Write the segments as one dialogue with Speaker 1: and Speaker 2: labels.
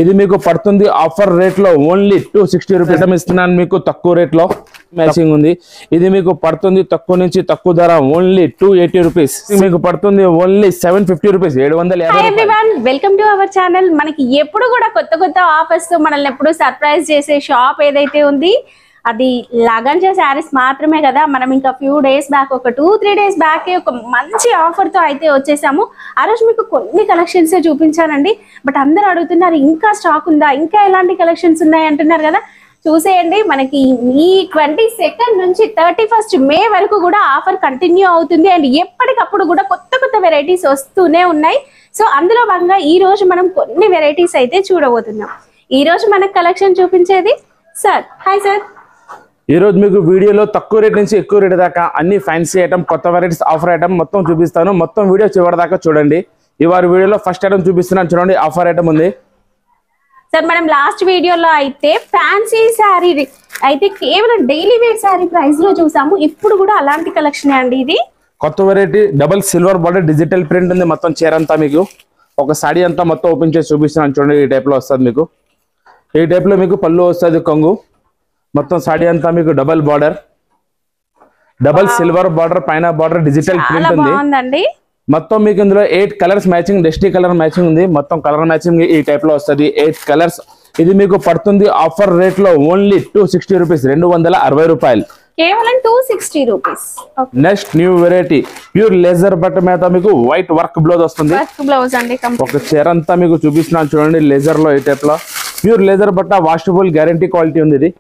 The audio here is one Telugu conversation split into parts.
Speaker 1: ఇది మీకు పడుతుంది ఆఫర్ రేట్ లో ఓన్లీ 260 రూపీస్ ఇస్తున్నాను మీకు తక్కువ రేట్ లో మ్యాచింగ్ ఉంది ఇది మీకు పడుతుంది తక్కువ నుంచి తక్కువ ధర ఓన్లీ 280 రూపీస్ మీకు పడుతుంది only 750 rupees 750
Speaker 2: hi everyone welcome to our channel మనకి ఎప్పుడు కూడా కొత్త ఆఫర్స్ తో మనల్ని ఎప్పుడు సర్ప్రైజ్ చేసే షాప్ ఏదైతే ఉంది అది లగంజా శారీస్ మాత్రమే కదా మనం ఇంకా ఫ్యూ డేస్ బ్యాక్ ఒక 2-3 డేస్ బ్యాక్ ఒక మంచి ఆఫర్ తో అయితే వచ్చేసాము ఆ రోజు మీకు కొన్ని కలెక్షన్స్ చూపించానండి బట్ అందరూ అడుగుతున్నారు ఇంకా స్టాక్ ఉందా ఇంకా ఎలాంటి కలెక్షన్స్ ఉన్నాయి అంటున్నారు కదా చూసేయండి మనకి ఈ 22nd నుంచి 31st మే వరకు కూడా ఆఫర్ కంటిన్యూ అవుతుంది అండ్ ఎప్పటికప్పుడు కూడా కొత్త వెరైటీస్ వస్తూనే ఉన్నాయి సో అందులో భాగంగా ఈ రోజు మనం కొన్ని వెరైటీస్ అయితే చూడబోతున్నాం ఈ రోజు మనకు కలెక్షన్ చూపించేది సార్ హాయ్ సార్
Speaker 1: ఈ రోజు మీకు వీడియోలో తక్కువ రేట్ నుంచి ఎక్కువ రేట్ దాకా అన్ని ఫ్యాన్సీ ఐటమ్ కొత్త వెరైటీస్ ఆఫర్ ఐటమ్ మొత్తం చూపిస్తాను మొత్తం వీడియో చివరి దాకా చూడండి ఇవాళ వీడియోలో ఫస్ట్ ఐటమ్ చూపిస్తున్నాను చూడండి ఆఫర్ ఐటమ్ ఉంది
Speaker 2: సార్ మనం లాస్ట్ వీడియోలో అయితే ఫ్యాన్సీ శారీ అయితే కేవలం డైలీ వేర్ శారీ ప్రైస్ లో చూసాము ఇప్పుడు కూడా అలాంటి కలెక్షన్ అండి ఇది
Speaker 1: కొత్త variety double silver border digital print ఉంది మొత్తం చీర అంతా మీకు ఒక సాడీ అంతా మొత్తం ఓపెన్ చేసి చూపిస్తున్నాను చూడండి ఈ టైప్ లో వస్తుంది మీకు ఈ టైప్ లో మీకు పళ్ళు వస్తుంది కొంగు మొత్తం సాడీ అంతా మీకు double border double silver border పైన బార్డర్ డిజిటల్ ప్రింట్ ఉంది మొత్తం మీకు ఇందులో 8 colours matching dusty colour matching ఉంది మొత్తం కలర్ మ్యాచింగ్ ఈ టైప్ లో వస్తుంది 8 కలర్స్ ఇది మీకు పడుతుంది ఆఫర్ రేట్ లో ఓన్లీ 260 రూపీస్ 260 రూపాయలు
Speaker 2: కేవలం 260 rupees
Speaker 1: next new variety pure laser బట్ట మీద మీకు వైట్ వర్క్ బ్లౌజ్ వస్తుంది
Speaker 2: బ్లౌజ్ అండి
Speaker 1: ఒక చీర అంతా మీకు చూపిస్తున్నాను చూడండి లేజర్ లో ఈ టైప్ లో ప్యూర్ లేజర్ బట్ట వాషబుల్ గ్యారంటీ క్వాలిటీ ఉంది ఇది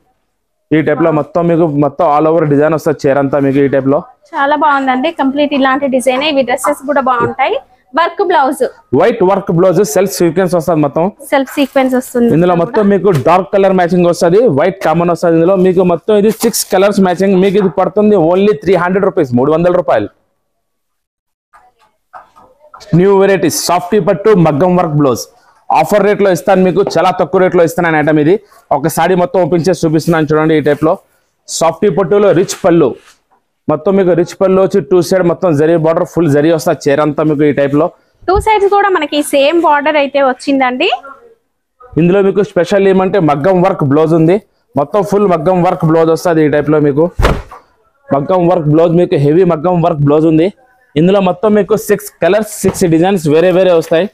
Speaker 1: ఈ టైప్ లో మొత్తం మీకు మొత్తం ఆల్ ఓవర్ డిజైన్ వస్తుంది చీర అంతా మీకు ఈ టైప్ లో
Speaker 2: చాలా బాగుందండి కంప్లీట్ ఇలాంటి డిజైన్ ఇవి డ్రెస్సెస్ కూడా బాగుంటాయి work blouse
Speaker 1: white work blouse self sequence వస్తుంది మొత్తం
Speaker 2: సెల్ఫ్ సీక్వెన్స్ వస్తుంది
Speaker 1: ఇందులో మొత్తం మీకు డార్క్ కలర్ మ్యాచింగ్ వస్తుంది వైట్ కామన్ వస్తుంది ఇందులో మీకు మొత్తం ఇది 6 కలర్స్ మ్యాచింగ్ మీకు ఇది పడుతుంది ఓన్లీ 300 రూపీస్ 300 రూపాయలు న్యూ వెరైటీ సాఫ్టీ పట్టు మగ్గం వర్క్ బ్లౌజ్ ఆఫర్ రేట్ లో ఇస్తాను మీకు చాలా తక్కువ రేట్ లో ఇస్తాను ఐటమ్ ఇది ఒక సాడీ మొత్తం ఓపెన్ చేసి చూపిస్తున్నాను చూడండి ఈ టైప్ లో సాఫ్టీ పట్టులో రిచ్ పళ్ళు మొత్తం మీకు రిచ్ పళ్ళు వచ్చి 2 సైడ్ మొత్తం జరీ బార్డర్ ఫుల్ జరీ వస్తుంది చీర అంతా మీకు ఈ టైప్ లో
Speaker 2: 2 సైడ్స్ కూడా మనకి సేమ్ బార్డర్ అయితే వచ్చిందండి
Speaker 1: ఇందులో మీకు స్పెషల్ ఏమంటే మగ్గం వర్క్ బ్లౌజ్ ఉంది మొత్తం ఫుల్ మగ్గం వర్క్ బ్లౌజ్ వస్తుంది ఈ టైప్ లో మీకు మగ్గం వర్క్ బ్లౌజ్ మీకు హెవీ మగ్గం వర్క్ బ్లౌజ్ ఉంది ఇందులో మొత్తం మీకు 6 కలర్స్ 6 డిజైన్స్ వేరే వస్తాయి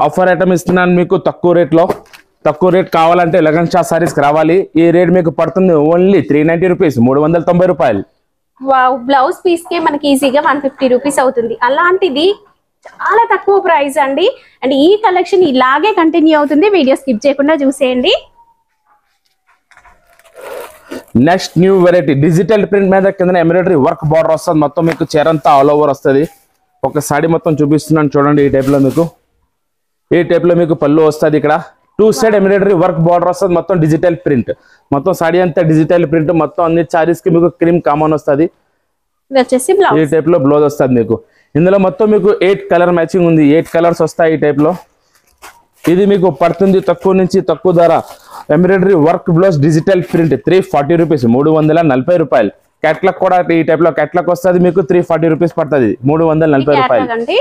Speaker 1: ఆఫర్ ఐటమ్ ఇస్తున్నాను మీకు తక్కువ రేట్ కావాలంటే లగంజా సారీస్ రావాలి ఈ రేట్ మీకు పడుతుంది ఓన్లీ 390 రూపీస్ 390 రూపాయలు
Speaker 2: వావ్ బ్లౌజ్ పీస్ కి మనకి ఈజీగా 150 రూపీస్ అవుతుంది అలాంటిది చాలా తక్కువ ప్రైస్ అండి అండ్ ఈ కలెక్షన్ ఇలాగే కంటిన్యూ అవుతుంది వీడియో స్కిప్ చేయకుండా చూసేయండి
Speaker 1: next new variety digital print మీద కింద ఎంబ్రాయిడరీ వర్క్ బార్డర్ వస్తుంది మొత్తం మీకు చీర అంతా ఆల్ ఓవర్ వస్తుంది ఒక సాడీ మొత్తం చూపిస్తున్నాను చూడండి ఈ టైప్ లో మీకు ఈ టైప్ లో మీకు పళ్ళు వస్తుంది ఇక్కడ 2 సైడ్ ఎంబ్రాయిడరీ వర్క్ బార్డర్ వస్తుంది మొత్తం డిజిటల్ ప్రింట్ మొత్తం సాడీ అంతా డిజిటల్ ప్రింట్ మొత్తం అన్ని సారీస్ కి మీకు క్రీమ్ కామన్ వస్తుంది ఈ టైప్ లో బ్లౌజ్ వస్తుంది మీకు ఇందులో మొత్తం మీకు 8 కలర్ మ్యాచింగ్ ఉంది 8 కలర్స్ వస్తాయి ఈ టైప్ లో ఇది మీకు పడుతుంది తక్కువ నుంచి తక్కువ ధర embroidery work blouse digital print 340 rupees 340 రూపాయలు క్యాట్లాగ్ కూడా ఈ టైప్ లో క్యాట్లాగ్ వస్తుంది మీకు 340 రూపీస్ పడుతుంది 340 రూపాయలు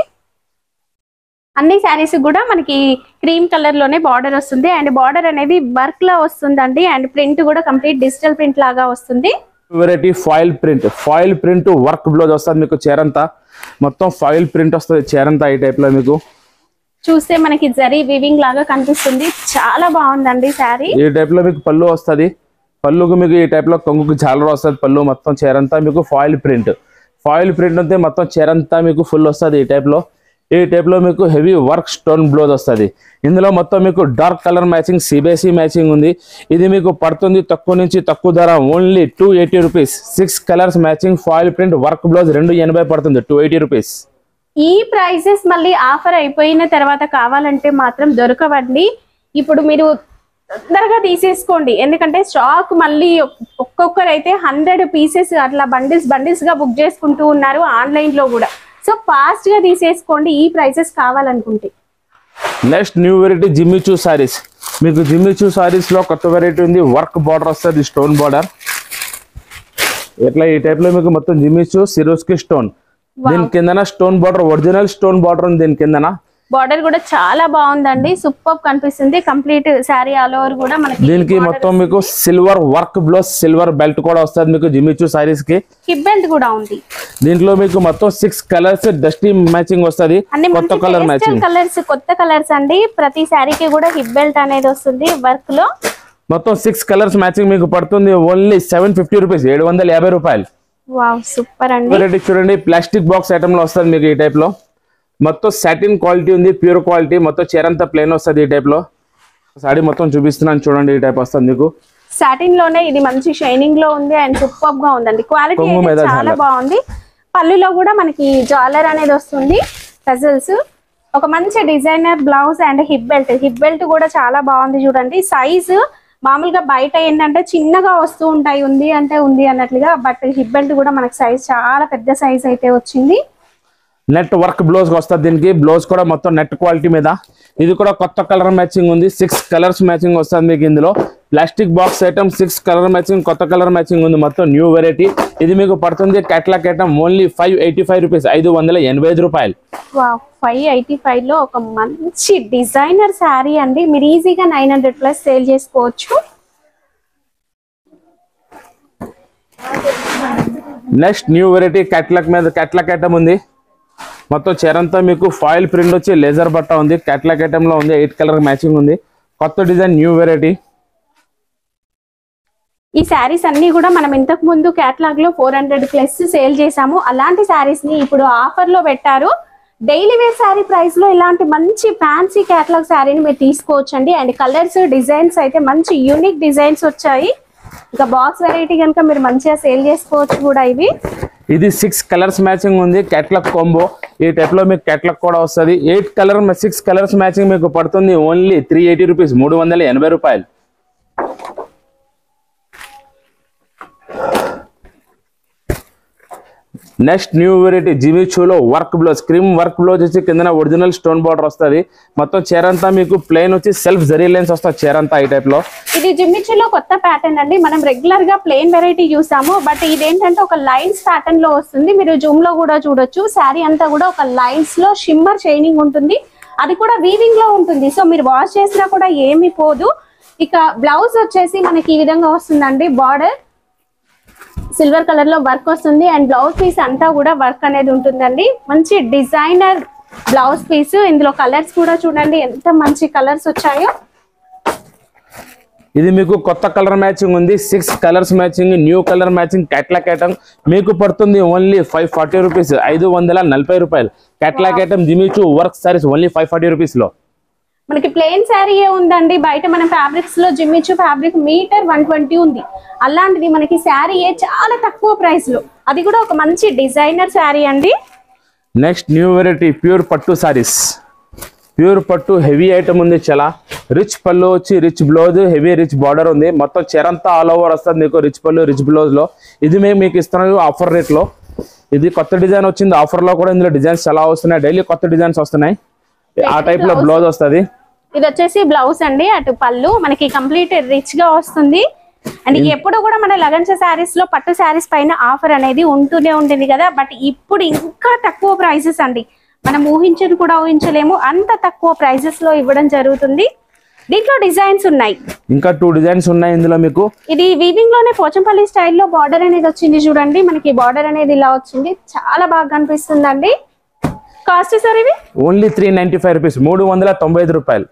Speaker 2: అన్ని శారీస్ కూడా మనకి క్రీమ్ కలర్ లోనే బార్డర్ వస్తుంది అండ్ బార్డర్ అనేది వర్క్ లా వస్తుందండి అండ్ ప్రింట్ కూడా కంప్లీట్ డిజిటల్ ప్రింట్ లాగా వస్తుంది
Speaker 1: variety foil print work blouse వస్తుంది మీకు చీరంతా మొత్తం ఫాయిల్ ప్రింట్ వస్తుంది చీరంతా ఈ టైప్ లో మీకు
Speaker 2: చూస్తే మనకి జరీ వీవింగ్ లాగా కనిపిస్తుంది చాలా బాగుందండి శారీ
Speaker 1: ఈ టైప్ లో మీకు పళ్ళు వస్తుంది పళ్ళుకు మీకు ఈ టైప్ లో కొంగుకు జాలర్ వస్తుంది పళ్ళు మొత్తం చీరంతా మీకు ఫాయిల్ ప్రింట్ అంతే మొత్తం చీరంతా మీకు ఫుల్ వస్తుంది ఈ టైప్ లో మీకు హెవీ వర్క్ స్టోన్ బ్లౌజ్ వస్తుంది ఇందులో మొత్తం మీకు dark colour matching CBSE matching ఉంది ఇది మీకు పడుతుంది తక్కువ నుంచి తక్కువ ధర only 280 rupees 6 colours matching foil print work blouse 280 పడుతుంది 280 రూపీస్
Speaker 2: ఈ ప్రైసెస్ మళ్ళీ ఆఫర్ అయిపోయిన తర్వాత కావాలంటే మాత్రం దొరకవండి ఇప్పుడు మీరు తొందరగా తీసేసుకోండి ఎందుకంటే స్టాక్ మళ్ళీ ఒక్కొక్కరైతే 100 పీసెస్ అట్లా బండిల్స్ గా బుక్ చేసుకుంటూ ఉన్నారు ఆన్లైన్ లో కూడా సో ఫాస్ట్ గా తీసేసుకోండి ఈ ప్రైసెస్ కావాలనుకుంటే
Speaker 1: next new variety Jimmy Choo saris మీకు జిమ్మిచూ సారీస్ లో కొత్త వెరైటీ ఉంది వర్క్ బార్డర్ వస్తుంది స్టోన్ బార్డర్ ఇట్లా ఈ టైప్ లో మీకు మొత్తం జిమ్మిచూ సిరోస్కి స్టోన్ దీని కిందన stone border original stone border ఉంది దీని కిందన
Speaker 2: బార్డర్ కూడా చాలా బాగుందండి, సూపర్ కనిపిస్తుంది. కంప్లీట్ శారీ ఆల్ ఓవర్ కూడా మనకి
Speaker 1: దీనికి మొత్తం మీకు silver work blouse, silver belt కూడా వస్తుంది మీకు జిమ్మిచూ సారీస్ కి.
Speaker 2: హిప్ బెల్ట్ కూడా ఉంది.
Speaker 1: దీంట్లో మీకు మొత్తం 6 కలర్స్ డస్టీ మ్యాచింగ్ వస్తుంది, కొత్త కలర్ మ్యాచింగ్
Speaker 2: కలర్స్, కొత్త కలర్స్ అండి. ప్రతి శారీకి కూడా హిప్ బెల్ట్ అనేది వస్తుంది వర్క్ లో.
Speaker 1: మొత్తం 6 కలర్స్ మ్యాచింగ్ మీకు పడుతుంది ఓన్లీ 750 రూపీస్, 750 రూపాయలు.
Speaker 2: వావ్ సూపర్ అండి.
Speaker 1: వెరైటీ చూడండి, ప్లాస్టిక్ బాక్స్ ఐటమ్ లో వస్తుంది మీకు ఈ టైప్ లో. మొత్తం సాటిన్ క్వాలిటీ ఉంది, ప్యూర్ క్వాలిటీ. మొత్తం చీరంతా ప్లేన్ వస్తుంది ఈ టైప్ లో. సారీ మొత్తం చూపిస్తున్నాను చూడండి, ఈ టైప్ వస్తుంది మీకు.
Speaker 2: సాటిన్ లోనే ఇది మంచి షైనింగ్ లో ఉంది అండ్ సూపర్ గా ఉందండి. క్వాలిటీ చాలా బాగుంది. పళ్ళులో కూడా మనకి జాలర్ అనేది వస్తుంది, టజల్స్. ఒక మంచి designer blouse and hip belt. Hip belt కూడా చాలా బాగుంది చూడండి. సైజు మామూలుగా బయట ఏంటంటే చిన్నగా వస్తూ ఉంటాయి, ఉంది అంటే ఉంది అన్నట్లుగా. బట్ హిప్ బెల్ట్ కూడా మనకి సైజ్ చాలా పెద్ద సైజ్ అయితే వచ్చింది.
Speaker 1: నెట్ వర్క్ బ్లౌజ్ వస్తుంది దీనికి. బ్లౌజ్ కూడా మొత్తం నెట్ క్వాలిటీ మీద. ఇది కూడా కొత్త కలర్ మ్యాచింగ్ ఉంది, 6 కలర్స్ మ్యాచింగ్ వస్తుంది మీకు ఇందులో. Plastic box item 6 colour matching, కొత్త కలర్ మ్యాచింగ్ ఉంది, మొత్తం న్యూ వెరైటీ. ఇది మీకు పడుతుంది కేటలాగ్ ఐటమ్ ఓన్లీ 585 రూపీస్, 585 రూపాయలు.
Speaker 2: 585 లో ఒక మంచి డిజైనర్ శారీ అండి. మీరు ఈజీగా 900+ సేల్ చేసుకోవచ్చు.
Speaker 1: నెక్స్ట్ న్యూ వెరైటీ కేటలాగ్ మీద కేటలాగ్ ఐటమ్ ఉంది. మొత్తం చీరంతా మీకు ఫాయిల్ ప్రింట్ వచ్చి లేజర్ బట్ట ఉంది, కేటలాగ్ ఐటమ్ లో ఉంది. 8 కలర్ మ్యాచింగ్ ఉంది, కొత్త డిజైన్ న్యూ వెరైటీ.
Speaker 2: ఈ శారీస్ అన్ని కూడా మనం ఇంతకు ముందు కేటలాగ్ లో 400+ సేల్ చేసాము. అలాంటి శారీస్ ని ఇప్పుడు ఆఫర్ లో పెట్టారు. డైలీ వేర్ శారీ ప్రైస్ లో ఇలాంటి మంచి ఫ్యాన్సీ కేటలాగ్ శారీని మీరు తీసుకోవచ్చు అండి. అండ్ కలర్స్, డిజైన్స్ అయితే మంచి యూనిక్ డిజైన్స్ వచ్చాయి. ఇక బాక్స్ వెరైటీ కనుక మీరు మంచిగా సేల్ చేసుకోవచ్చు కూడా.
Speaker 1: ఇది 6 కలర్స్ మ్యాచింగ్ ఉంది, కేటలాగ్ కాంబో. ఈ టైప్ లో మీకు కేటలాగ్ కూడా వస్తుంది. 6 కలర్స్ మ్యాచింగ్ మీకు పడుతుంది ఓన్లీ 380 రూపీస్, 380 రూపాయలు. నెక్స్ట్ న్యూ వెరైటీ జిమిచూలో work blouse, cream work blouse వచ్చి కింద ఒరిజినల్ స్టోన్ బార్డర్ వస్తుంది. మొత్తం చీరంతా మీకు ప్లెయిన్ వచ్చి సెల్ఫ్ జరీ లైన్స్ వస్తుంది చీరంతా ఈ టైప్ లో.
Speaker 2: ఇది జిమిచూలో కొత్త ప్యాటర్న్ అండి. మనం రెగ్యులర్ గా ప్లెయిన్ వెరైటీ చూసాము, బట్ ఇదేంటంటే ఒక లైన్స్ ప్యాటర్న్ లో వస్తుంది. మీరు జూమ్ లో కూడా చూడొచ్చు. శారీ అంతా కూడా ఒక లైన్స్ లో షిమ్మర్ షైనింగ్ ఉంటుంది, అది కూడా వీవింగ్ లో ఉంటుంది. సో మీరు వాష్ చేసినా కూడా ఏమి పోదు. ఇక బ్లౌజ్ వచ్చేసి మనకి ఈ విధంగా వస్తుందండి. బార్డర్ సిల్వర్ కలర్ లో వర్క్ వస్తుంది అండ్ బ్లౌజ్ పీస్ అంతా కూడా వర్క్ అనేది ఉంటుందండి. మంచి డిజైనర్ బ్లౌజ్ పీస్. ఇందులో కలర్స్ కూడా చూడండి ఎంత మంచి కలర్స్ వచ్చాయో.
Speaker 1: ఇది మీకు కొత్త కలర్ మ్యాచింగ్ ఉంది, 6 colours matching, new colour matching catalogue item మీకు పడుతుంది ఓన్లీ 540 రూపీస్, 540 రూపాయలు. Catalogue item Jimmy Choo work saris only 540 rupees లో.
Speaker 2: మనకి ప్లెయిన్ శారీ ఉందండి. బయట మన ఫ్యాబ్రిక్స్ లో జిమిచూ ఫ్యాబ్రిక్ మీటర్ 120 ఉంది. అలాంటిది మనకి శారీ చాలా తక్కువ ప్రైస్ లో, అది కూడా ఒక మంచి డిజైనర్ శారీ అండి.
Speaker 1: నెక్స్ట్ న్యూ వెరైటీ ప్యూర్ పట్టు సారీస్. ప్యూర్ పట్టు హెవీ ఐటమ్ ఉంది, చాలా రిచ్ పళ్ళు వచ్చి rich blouse, heavy rich border ఉంది. మొత్తం చీరంతా ఆల్ ఓవర్ వస్తుంది మీకు రిచ్ పళ్ళు రిచ్ బ్లౌజ్ లో. ఇది మేము మీకు ఇస్తున్నాం ఆఫర్ రేట్ లో. ఇది కొత్త డిజైన్ వచ్చింది ఆఫర్ లో కూడా. ఇందులో డిజైన్స్ చాలా వస్తున్నాయి, డైలీ కొత్త డిజైన్స్ వస్తున్నాయి. ఆ టైప్ లో బ్లౌజ్ వస్తుంది.
Speaker 2: ఇది వచ్చేసి బ్లౌజ్ అండి. అటు పళ్ళు మనకి కంప్లీట్ రిచ్ గా వస్తుంది. అండ్ ఎప్పుడు కూడా మన లగన్స్ శారీస్ లో పట్టు శారీస్ పైన ఆఫర్ అనేది ఉంటూనే ఉంటుంది కదా. బట్ ఇప్పుడు ఇంకా తక్కువ ప్రైసెస్ అండి. మనం ఊహించని కూడా ఊహించలేము, అంత తక్కువ ప్రైసెస్ లో ఇవ్వడం జరుగుతుంది. దీంట్లో డిజైన్స్ ఉన్నాయి,
Speaker 1: ఇంకా 2 డిజైన్స్ ఉన్నాయి ఇందులో మీకు.
Speaker 2: ఇది వీవింగ్ లోనే పోచంపల్లి స్టైల్లో బార్డర్ అనేది వచ్చింది చూడండి. మనకి బార్డర్ అనేది ఇలా వచ్చింది, చాలా బాగా కనిపిస్తుందండి. కాస్ట్ సార్ ఇవి
Speaker 1: ఓన్లీ 395 రూపీస్, 395 రూపాయలు.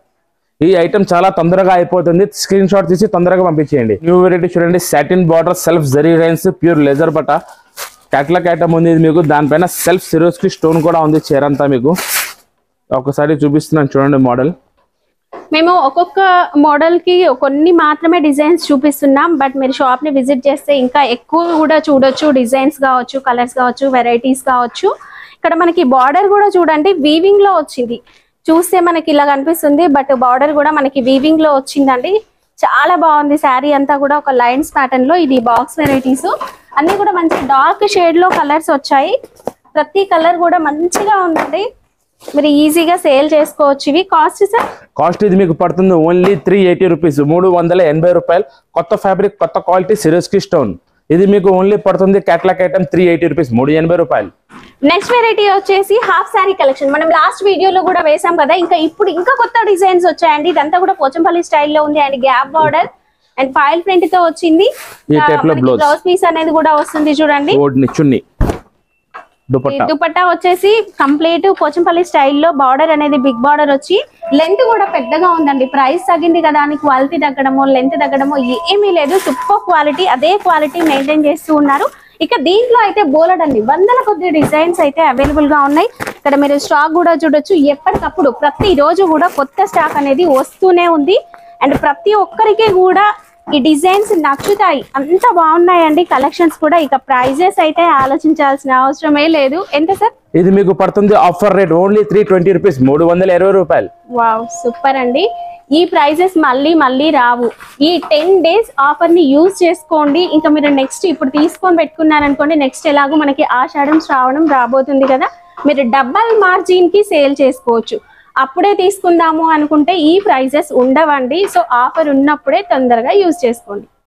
Speaker 1: ఈ ఐటమ్ చాలా తొందరగా అయిపోతుంది, స్క్రీన్ షాట్ తీసి తొందరగా పంపించేయండి. న్యూ వెరైటీ చూడండి, satin border, self zari lines, pure లెజర్ బట్ట. కేటలాగ్ ఐటమ్ ఉంది ఇది మీకు. దానిపైన సెల్ఫ్ సిరోస్కి స్టోన్ కూడా ఉంది చీరంతా మీకు. ఒకసారి చూపిస్తున్నాను చూడండి మోడల్.
Speaker 2: మేము ఒక్కొక్క మోడల్ కి కొన్ని మాత్రమే డిజైన్స్ చూపిస్తున్నాం. బట్ మీరు షాప్ ని విజిట్ చేస్తే ఇంకా ఎక్కువ కూడా చూడొచ్చు. డిజైన్స్ కావచ్చు, కలర్స్ కావచ్చు, వెరైటీస్ కావచ్చు. ఇక్కడ మనకి బార్డర్ కూడా చూడండి వీవింగ్ లో వచ్చింది. చూస్తే మనకి ఇలా కనిపిస్తుంది, బట్ బార్డర్ కూడా మనకి వీవింగ్ లో వచ్చిందండి. చాలా బాగుంది శారీ అంతా కూడా ఒక లైన్స్ ప్యాటర్న్ లో. ఇది బాక్స్ వెరైటీస్ అన్ని కూడా మంచి డార్క్ షేడ్ లో కలర్స్ వచ్చాయి. ప్రతి కలర్ కూడా మంచిగా ఉందండి. మీరు ఈజీగా సేల్ చేసుకోవచ్చు. ఇవి కాస్ట్ సార్?
Speaker 1: కాస్ట్ ఇది మీకు పడుతుంది ఓన్లీ 380 రూపీస్, 380 రూపాయలు. కొత్త ఫ్యాబ్రిక్, కొత్త క్వాలిటీ, సిరోస్కి స్టోన్. ఇది మీకు ఓన్లీ పడుతుంది క్యాట్లాగ్ ఐటమ్ 380 రూపీస్, 380 రూపాయలు.
Speaker 2: నెక్స్ట్ వెరైటీ వచ్చేసి హాఫ్ సారీ కలెక్షన్. మనం లాస్ట్ వీడియోలో కూడా వేసాం కదా, ఇప్పుడు ఇంకా కొత్త డిజైన్స్ వచ్చాయండి. ఇదంతా కూడా పోచంపల్లి స్టైల్లో ఉంది and gap border and file print తో వచ్చింది.
Speaker 1: ఈ టైప్ లో
Speaker 2: బ్లౌజ్ పీస్ అనేది కూడా వస్తుంది చూడండి.
Speaker 1: చున్నీ
Speaker 2: దుపట్టా వచ్చేసి కంప్లీట్ పోచంపల్లి స్టైల్లో బార్డర్ అనేది బిగ్ బార్డర్ వచ్చి లెంత్ కూడా పెద్దగా ఉందండి. ప్రైస్ తగ్గింది కదా అని క్వాలిటీ తగ్గడమో లెంత్ తగ్గడమో ఏమీ లేదు. సూపర్ క్వాలిటీ, అదే క్వాలిటీ మెయింటైన్ చేస్తూ ఉన్నారు. ఇక దీంట్లో అయితే బోలెడండి వందల కొద్ది డిజైన్స్ అయితే అవైలబుల్ గా ఉన్నాయి. ఇక్కడ మీరు స్టాక్ కూడా చూడొచ్చు. ఎప్పటికప్పుడు ప్రతి రోజు కూడా కొత్త స్టాక్ అనేది వస్తూనే ఉంది అండ్ ప్రతి ఒక్కరికి కూడా ఈ డిజైన్స్ నచ్చుతాయి. అంత బాగున్నాయండి కలెక్షన్స్ కూడా. ఇక ప్రైజెస్ అయితే ఆలోచించాల్సిన అవసరమే లేదు. ఎంత సార్?
Speaker 1: ఇది మీకు పడుతుంది ఆఫర్ రేట్ ఓన్లీ 320 రూపీస్, 320 రూపాయలు.
Speaker 2: వావ్ సూపర్ అండి. ఈ ప్రైజెస్ మళ్ళీ రావు. ఈ 10 days ఆఫర్ ని యూజ్ చేసుకోండి. ఇంకా మీరు నెక్స్ట్ ఇప్పుడు తీసుకొని పెట్టుకున్నారనుకోండి, నెక్స్ట్ ఎలాగో మనకి ఆషాఢం శ్రావణం రాబోతుంది కదా, మీరు డబల్ మార్జిన్ కి సేల్ చేసుకోవచ్చు. అప్పుడే తీసుకుందాము అనుకుంటే ఈ ప్రైజెస్ ఉండవండి. సో ఆఫర్ ఉన్నప్పుడే తొందరగా యూజ్ చేసుకోండి.